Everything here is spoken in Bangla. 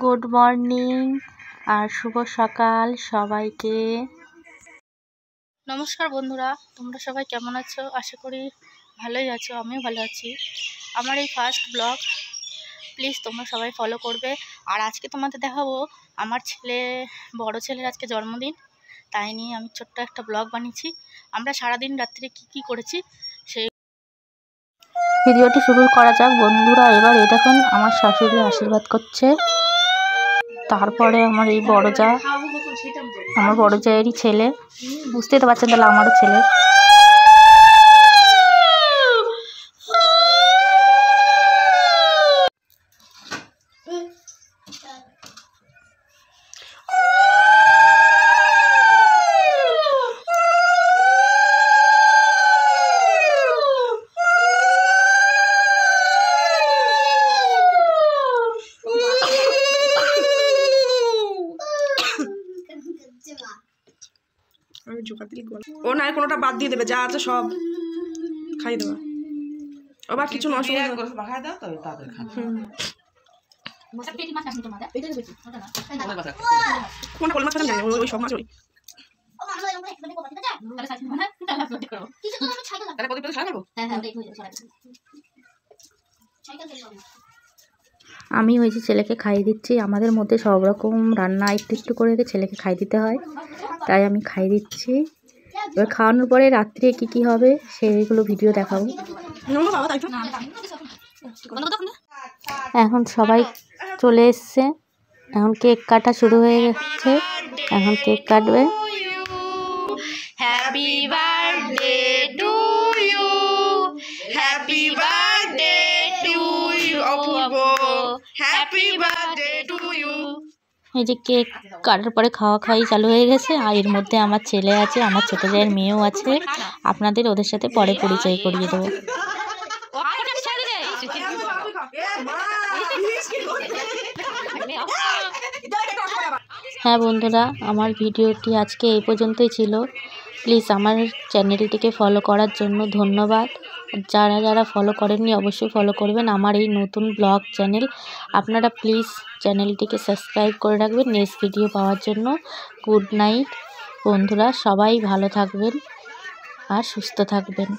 গুড মর্নিং আর শুভ সকাল সবাইকে। নমস্কার বন্ধুরা, তোমরা সবাই কেমন আছো? আশা করি ভালোই আছো, আমিও ভালো আছি। আমার এই ফার্স্ট ব্লগ, প্লিজ তোমরা সবাই ফলো করবে। আর আজকে তোমাদের দেখাবো আমার বড় ছেলের আজকে জন্মদিন, তাই নিয়ে আমি ছোট্ট একটা ব্লগ বানিয়েছি। আমরা সারাদিন রাত্রে কি করেছি সেই ভিডিওটি শুরু করা যাক বন্ধুরা। এবার এই দেখুন আমার শাশুড়ি আশীর্বাদ করছে, তারপরে আমার এই বড় যা, আমার বড় জায়েরই ছেলে, বুঝতেই তো পারছেন তাহলে আমারও ছেলে। ও না কোনোটা বাদ দিয়ে দেবে, যা আছে সব খাই দেবা। আবার কিছু নষ্ট কোনটা মাছ জানি ওই সব মাছ ওই আমি হয়েছি ছেলেকে খাইয়ে দিচ্ছি। আমাদের মধ্যে সব রকম রান্না একটু করে ছেলেকে খাইয়ে দিতে হয়, তাই আমি খাইয়ে দিচ্ছি। এবার খাওয়ানোর পরে রাত্রে কি হবে সেইগুলো ভিডিও দেখাবো। এখন সবাই চলে এসছে, এখন কেক কাটা শুরু হয়ে গেছে, এখন কেক কাটবে। Happy birthday to you, happy birthday to you, happy birthday to you. এই যে কেক কাটার পরে খাওয়াই চালু হয়ে গেছে। আর এর মধ্যে আমার ছেলে আছে, আমার ছোট জায়ের মেয়েও আছে। আপনাদের ওদের সাথে পরে পরিচয় করিয়ে দেবো। হ্যাঁ বন্ধুরা, আমার ভিডিওটি আজকে এই পর্যন্তই ছিল। প্লিজ আমার চ্যানেলটিকে ফলো করার জন্য ধন্যবাদ। যারা যারা ফলো করেননি অবশ্যই ফলো করবেন আমার এই নতুন ব্লগ চ্যানেল। আপনারা প্লিজ চ্যানেলটিকে সাবস্ক্রাইব করে রাখবেন নেক্সট ভিডিও পাওয়ার জন্য। গুড নাইট বন্ধুরা, সবাই ভালো থাকবেন আর সুস্থ থাকবেন।